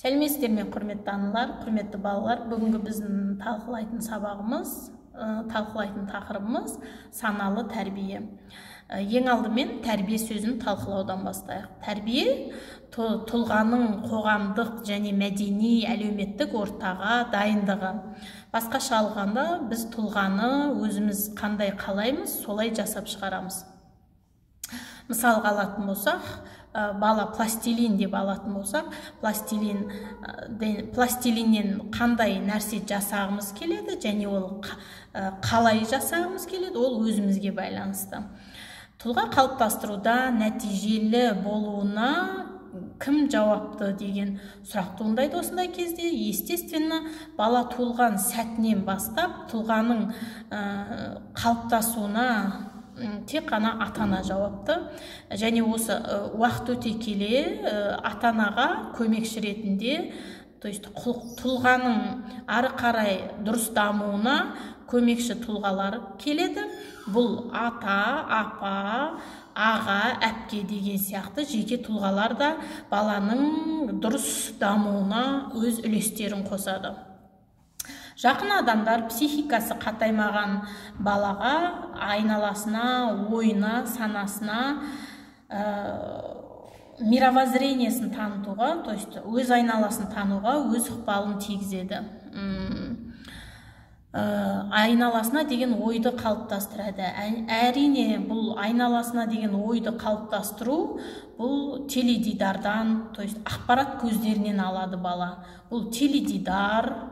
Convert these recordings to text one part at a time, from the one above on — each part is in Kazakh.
Сәлеметсіздер ме, құрметті аналар, құрметті балалар. Бүгінгі біздің талқылайтын тақырыбымыз саналы тәрбие. Ең алдымен тәрбие сөзін талқылаудан бастайық. Тәрбие тұлғаның қоғамдық және мәдени, әлеуметтік ортаға дайындығы. Басқаша алғанда, біз тұлғаны өзіміз қандай қалаймыз, солай жасап шығарамыз. Мысалға алатын болсақ, бала пластилин деп алатын болсақ, пластилиннен қандай нәрсе жасағымыз келеді және ол қалай жасағымыз келеді, ол өзімізге байланысты. Тұлға қалыптастыруда нәтижелі болуына кім жауапты деген сұрақ туындайды осындай кезде. Естественно, бала туылған сәтінен бастап тұлғаның қалыптасуына тек қана ата-ана жауапты. Және осы уақыт өте келе ата-анаға көмекші ретінде, тұлғаның ары қарай дұрыс дамуына көмекші тұлғалар келеді. Бұл ата, апа, аға, әпке деген сияқты жеке тұлғалар да баланың дұрыс дамуына өз үлестерін қосады. Жақын адамдар психикасы қатаймаған балаға айналасына, ойына, санасына, мировоззрениесін танытуға, өз айналасын тануға өз ықпалын тигізеді. Айналасына деген ойды қалыптастырады. Әрине, бұл айналасына деген ойды қалыптастыру, бұл теледидардан, ақпарат көздерінен алады бала. Бұл теледидар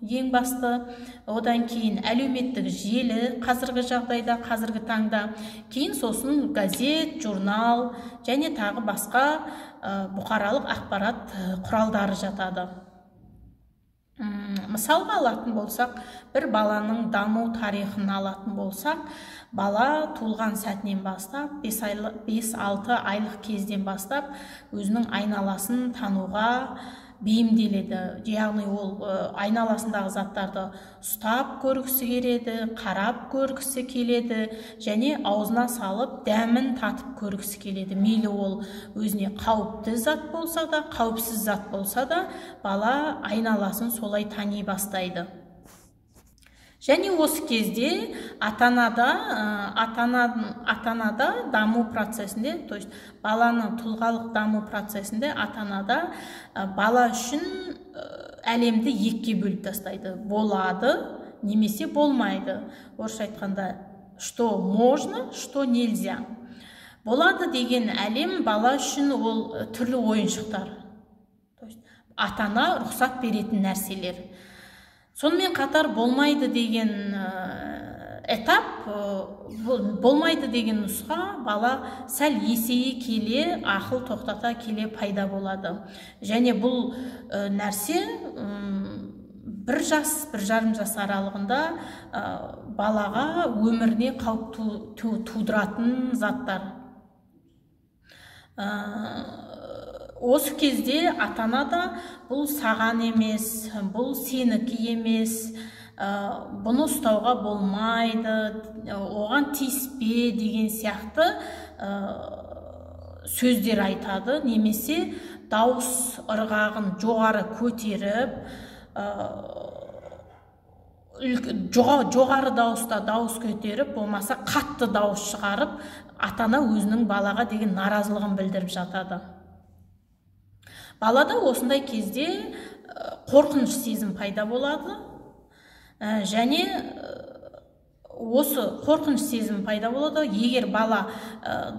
ең басты, одан кейін әлеуметтік желі қазіргі жағдайда, қазіргі таңда, кейін сосын газет, журнал және тағы басқа бұқаралық ақпарат құралдары жатады. Мысалға алатын болсақ, бір баланың даму тарихын алатын болсақ, бала туылған сәтінен бастап, 5-6 айлық кезден бастап, өзінің айналасын тануға бейімделеді. Яғни ол айналасындағы заттарды ұстап көргісі келеді, қарап көргісі келеді және аузына салып дәмін татып көргісі келеді. Мейлі ол өзіне қауіпті зат болса да, қауіпсіз зат болса да, бала айналасын солай тани бастайды. Және осы кезде ата-анада даму процесінде, баланың тұлғалық даму процесінде ата-анада бала үшін әлемді екіге бөліп тастайды. Болады, немесе болмайды. Орысша айтқанда, что можно, что нельзя. Болады деген әлем бала үшін ол түрлі ойыншықтар. Ата-ана рұқсат беретін нәрселер. Сонымен қатар болмайды деген этап, болмайды деген нұсқа бала сәл есейе келе, ақыл тоқтата келе пайда болады. Және бұл нәрсе 1 жас, 1,5 жас аралығында балаға өміріне қауіп тудыратын заттар. Осы кезде ата-ана да бұл саған емес, бұл сенікі емес, бұны ұстауға болмайды, оған тиіспе деген сияқты сөздер айтады, немесе дауыс ырғағын жоғары көтеріп, жоғары дауыста дауыс көтеріп, болмаса қатты дауыс шығарып, ата-ана өзінің балаға деген наразылығын білдіріп жатады. Балада осындай кезде қорқыныш сезім пайда болады. Және осы қорқыныш сезім пайда болады. Егер бала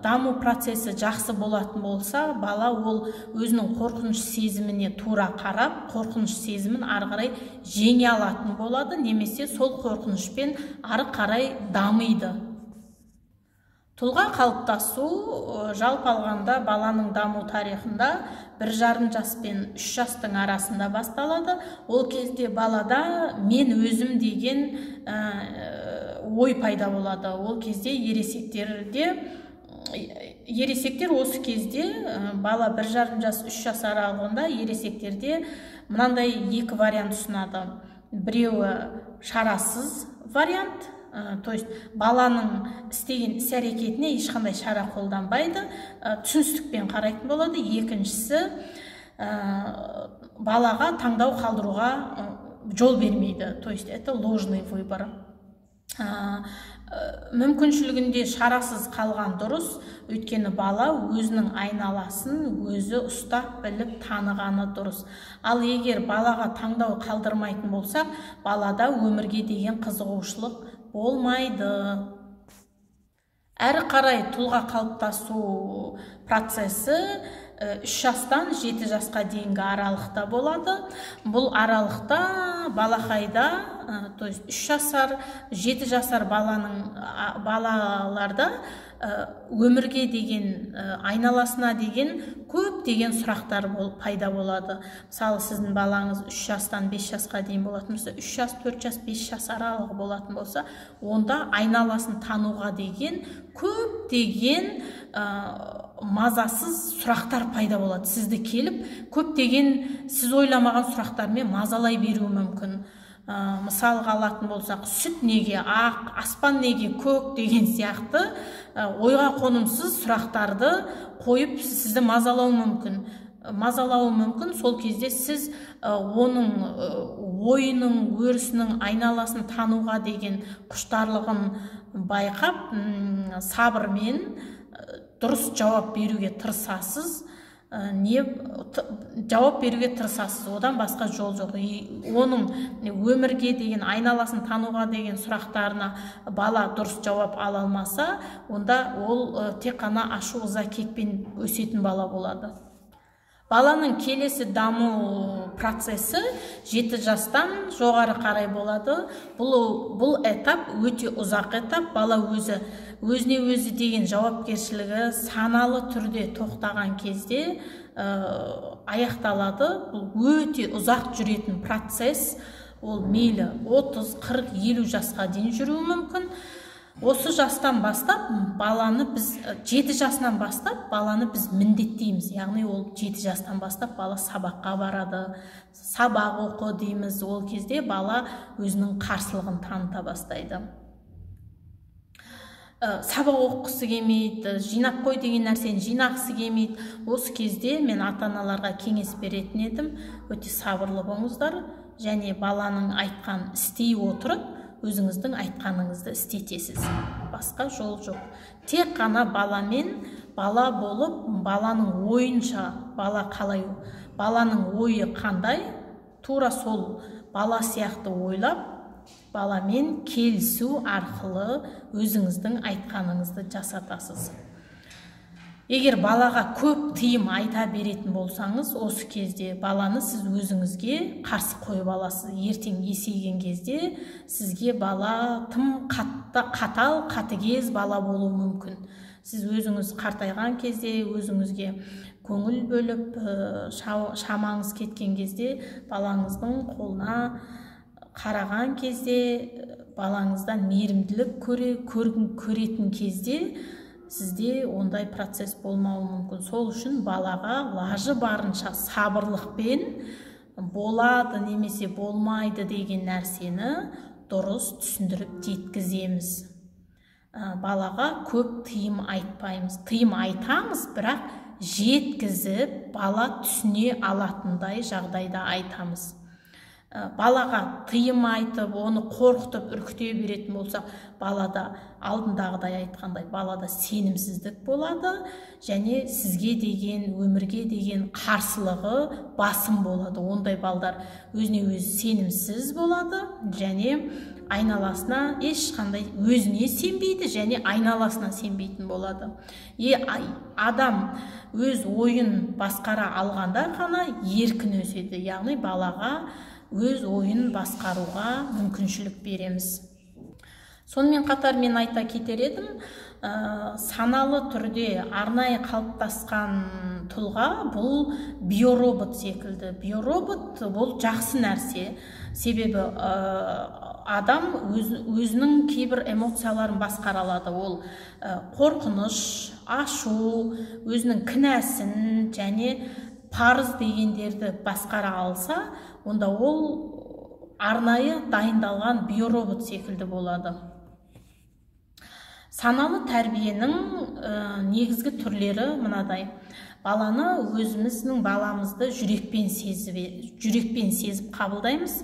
даму процесі жақсы болатын болса, бала ол өзінің қорқыныш сезіміне тура қарап, қорқыныш сезімін ары қарай жеңе алатын болады, немесе сол қорқынышпен ары қарай дамиды. Тұлға қалыптасу жалпы алғанда баланың даму тарихында 1,5 жас пен 3 жастың арасында басталады. Ол кезде балада мен өзім деген ой пайда болады. Ол кезде ересектер осы кезде бала 1,5 жас, 3 жас аралығында ересектерде мынандай 2 вариант ұсынады. Біреуі шарасыз вариант, баланың істеген іс-әрекетіне ешқандай шара қолданбайды, түсіністікпен қарайтын болады. Екіншісі балаға таңдау қалдыруға жол бермейді. То есть это ложный выбор. Мүмкіншілігінде шарасыз қалған дұрыс, өйткені бала өзінің айналасын өзі ұстап біліп танығаны дұрыс. Ал егер балаға таңдау қалдырмайтын болсақ, балада өмірге деген қызығушылық болмайды. Әрі қарай тұлға қалыптасу процесі 3 жастан 7 жасқа дейінгі аралықта болады. Бұл аралықта балақайда, то есть 3 жасар, 7 жасар балаларда өмірге деген, айналасына деген көп деген сұрақтар пайда болады. Мысалы, сіздің балаңыз 3 жастан 5 жасқа дейін болатын болса, 3 жас, 4 жас, 5 жас аралығы болатын болса, онда айналасын тануға деген көп деген мазасыз сұрақтар пайда болады. Сізді келіп, көп деген сіз ойламаған сұрақтармен мазалай беруі мүмкін. Мысалға алатын болсақ, сүт неге ақ, аспан неге көк деген сияқты ойға қонымсыз сұрақтарды қойып сізді мазалауы мүмкін. Сол кезде сіз оның ойының, өрісінің, айналасын тануға деген құштарлығын байқап, сабырмен дұрыс жауап беруге тырысасыз. Одан басқа жол жоқ. Оның өмірге деген, айналасын тануға деген сұрақтарына бала дұрыс жауап ала алмаса, онда ол тек қана ашу ыза кекпен өсетін бала болады. Баланың келесі даму процесі 7 жастан жоғары қарай болады. Бұл этап өте ұзақ этап. Бала өзіне өзі деген жауапкершілігі саналы түрде тоқтаған кезде аяқталады. Бұл өте ұзақ жүретін процесс. Ол мейлі 30, 40, 50 жасқа дейін жүруі мүмкін. Осы жастан бастап баланы біз 7 жасынан бастап баланы біз міндеттейміз. Яғни ол 7 жастан бастап бала сабаққа барады, сабақ оқы дейміз. Ол кезде бала өзінің қарсылығын таныта бастайды. Сабақ оқысы келмейді, жинап қой деген нәрсені жинақсы келмейді. Осы кезде мен ата-аналарға кеңес беретін едім. Өте сабырлы болыңыздар және баланың айтқан істей отырып өзіңіздің айтқаныңызды істетесіз. Басқа жол жоқ. Тек қана баламен бала болып, баланың ойынша бала қалай, баланың ойы қандай, тура сол бала сияқты ойлап, баламен келісу арқылы өзіңіздің айтқаныңызды жасатасыз. Егер балаға көп тыйым айта беретін болсаңыз, осы кезде баланы сіз өзіңізге қарсы қойып аласыз. Ертең есейген кезде сізге бала тым қатал, қатыгез бала болуы мүмкін. Сіз өзіңіз қартайған кезде, өзіңізге көңіл бөліп, шамаңыз кеткен кезде, балаңыздың қолына қараған кезде, балаңыздан мейірімділік көретін кезде сізде ондай процесс болмауы мүмкін. Сол үшін балаға лажы барынша сабырлықпен болады немесе болмайды деген нәрсені дұрыс түсіндіріп жеткіземіз. Балаға көп тыйым айтпаймыз. Тыйым айтамыз, бірақ жеткізіп бала түсіне алатындай жағдайда айтамыз. Балаға тыйым айтып, оны қорқытып, үркіте беретін болсақ, балада алдындағыдай айтқандай, балада сенімсіздік болады және сізге деген, өмірге деген қарсылығы басым болады. Ондай балдар өзіне өзі сенімсіз болады және айналасына ешқандай өзіне сенбейді және айналасына сенбейтін болады. Адам өз ойын басқара алғанда ғана еркін өседі. Яғни балаға өз ойын басқаруға мүмкіншілік береміз. Сонымен қатар мен айта кетер едім, саналы түрде арнайы қалыптасқан тұлға бұл биоробот секілді. Биоробот бұл жақсы нәрсе. Себебі адам өзінің кейбір эмоцияларын басқара алады. Ол қорқыныш, ашу, өзінің кінәсін және парыз дегендерді басқара алса, онда ол арнайы дайындалған биоробот секілді болады. Саналы тәрбиенің негізгі түрлері мынадай. Баланы өзіміздің баламызды жүрекпен сезіп қабылдаймыз.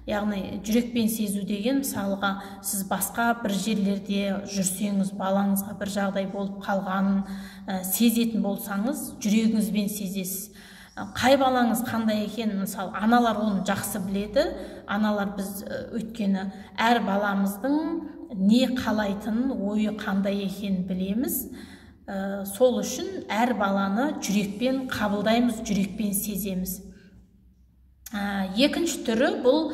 Яғни жүрекпен сезу деген, мысалға, сіз басқа бір жерлерде жүрсеңіз, балаңызға бір жағдай болып қалғанын сезетін болсаңыз, жүрегіңізбен сезесіз. Қай балаңыз қандай екен, мысалы, аналар оны жақсы біледі. Аналар біз өйткені әр баламыздың не қалайтынын, ойы қандай екенін білеміз. Сол үшін әр баланы жүрекпен қабылдаймыз, жүрекпен сеземіз. Екінші түрі бұл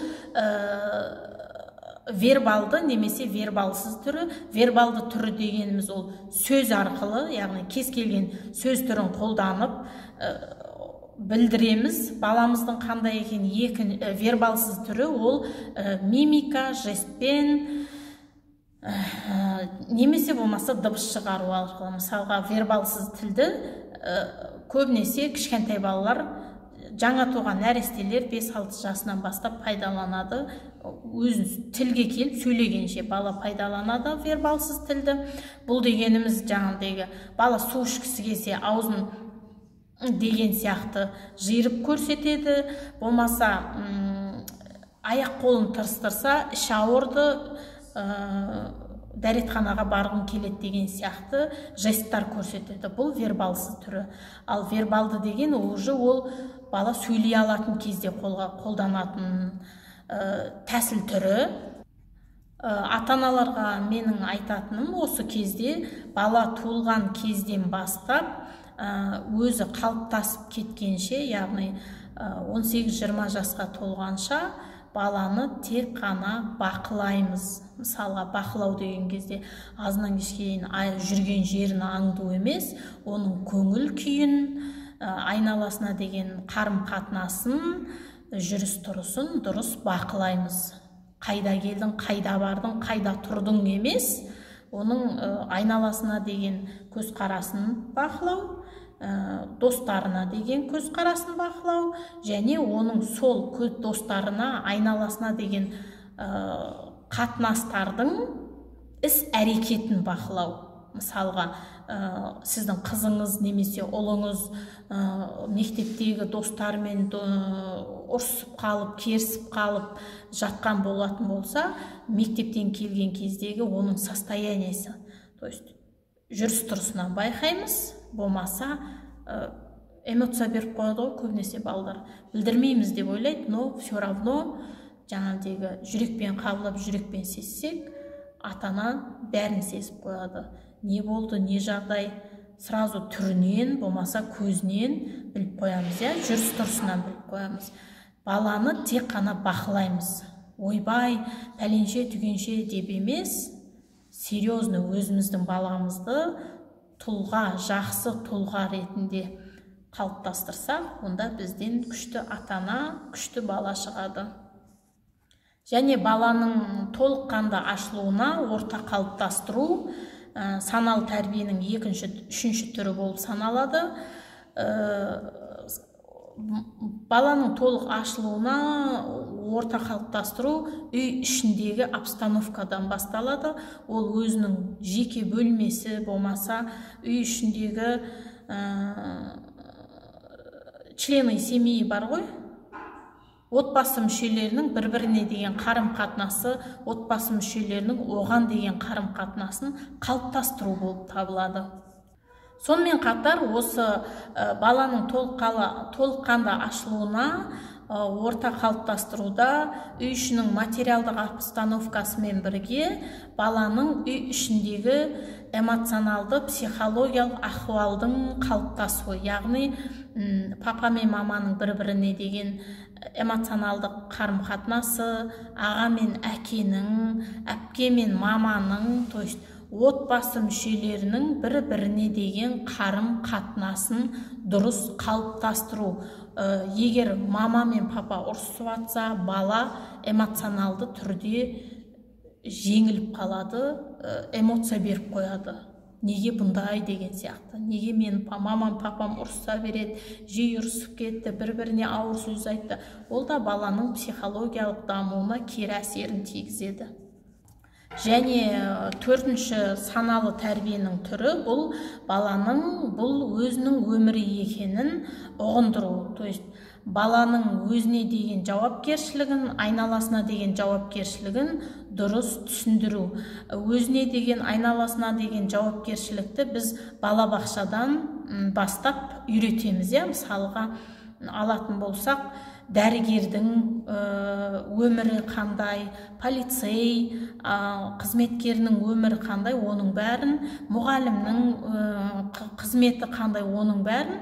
вербалды немесе вербалсыз түрі. Вербалды түрі дегеніміз ол сөз арқылы, яғни кез келген сөз түрін қолданып білдіреміз. Баламыздың қандай екен. Вербалсыз түрі ол мимика, жестпен немесе болмаса дыбыс шығару арқылы. Мысалға, вербалсыз тілді көбінесе кішкентай балалар, жаңа туған нәрестелер 5-6 жасынан бастап пайдаланады. Өзін тілге келіп сөйлегенше бала пайдаланады вербалсыз тілді. Бұл дегеніміз жаңағыдегі бала су ішкісі келсе аузын деген сияқты жиырып көрсетеді. Болмаса аяқ қолын тырыстырса, іші ауырды, дәретханаға барғым келеді деген сияқты жесттар көрсетеді. Бұл вербалсыз түрі. Ал вербалды деген ол бала сөйлей алатын кезде қолданатын тәсіл түрі. Ата-аналарға менің айтатыным, осы кезде бала туылған кезден бастап өзі қалыптасып кеткенше, яғни 18-20 жасқа толғанша баланы тек қана бақылаймыз. Мысалға, бақылау деген кезде азынан кешке жүрген жерін аңду емес, оның көңіл күйін, айналасына деген қарым-қатынасын, жүріс-тұрысын дұрыс бақылаймыз. Қайда келдің, қайда бардың, қайда тұрдың емес, оның айналасына деген көзқарасын бақылау, достарына деген көзқарасын бақылау, және оның сол достарына, айналасына деген қатынастардың іс-әрекетін бақылау. Мысалға, сіздің қызыңыз немесе ұлыңыз мектептегі достарымен ұрсып қалып, керісіп қалып жатқан болатын болса, мектептен келген кездегі оның состояниясы, то есть жүріс-тұрысынан байқаймыз. Болмаса эмоция беріп қояды ғой көбінесе балдар. Білдірмейміз деп ойлайды, но все равно жаңағыдегі жүрекпен қабылдап, жүрекпен сезсек, ата-ана бәрін сезіп қояды. Не болды, не жағдай, сразу түрінен, болмаса көзінен біліп қоямыз, жүріс-тұрысынан біліп қоямыз. Баланы тек қана бақылаймыз. Ойбай, пәленше түгенше деп емес, серьезно өзіміздің баламызды тұлға, жақсы тұлға ретінде қалыптастырсақ, онда бізден күшті ата-ана, күшті бала шығады. Және баланың толыққанды ашылуына орта қалыптастыру саналы тәрбиенің үшінші түрі болып саналады. Баланың толық ашылуына орта қалыптастыру үй ішіндегі обстановкадан басталады. Ол өзінің жеке бөлмесі болмаса, үй ішіндегі члены семьи бар ғой, отбасы мүшелерінің бір-біріне деген қарым-қатынасы, отбасы мүшелерінің оған деген қарым-қатынасын қалыптастыру болып табылады. Сонымен қатар, осы баланың толыққанды ашылуына орта қалыптастыруда үй ішінің материалдық обстановкасымен бірге баланың үй ішіндегі эмоционалды психологиялық ахуалдың қалыптасуы, яғни папа мен маманың бір-біріне деген эмоционалдық қарым-қатынасы, аға мен әкенің, әпке мен маманың, то есть отбасы мүшелерінің бір-біріне деген қарым-қатынасын дұрыс қалыптастыру. Егер мама мен папа ұрысып жатса, бала эмоционалды түрде жеңіліп қалады, эмоция беріп қояды. Неге бұндай деген сияқты. Неге мен мамам, папам ұрыса береді, жиі ұрысып кетті, бір-біріне ауыр сөз айтты. Ол да баланың психологиялық дамуына кері әсерін тигізеді. Және төртінші саналы тәрбиенің түрі бұл баланың бұл өзінің өмірі екенін ұғындыру. То есть баланың өзіне деген жауапкершілігін, айналасына деген жауапкершілігін дұрыс түсіндіру. Өзіне деген, айналасына деген жауапкершілікті біз балабақшадан бастап үйретеміз. Мысалға алатын болсақ, дәрігердің өмірі қандай, полицей қызметкерінің өмірі қандай, оның бәрін, мұғалімнің қызметі қандай, оның бәрін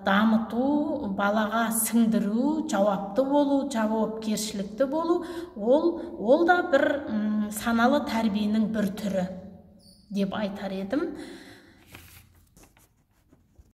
дамыту, балаға сіңдіру, жауапты болу, жауапкершілікті болу, ол да бір саналы тәрбиенің бір түрі деп айтар едім.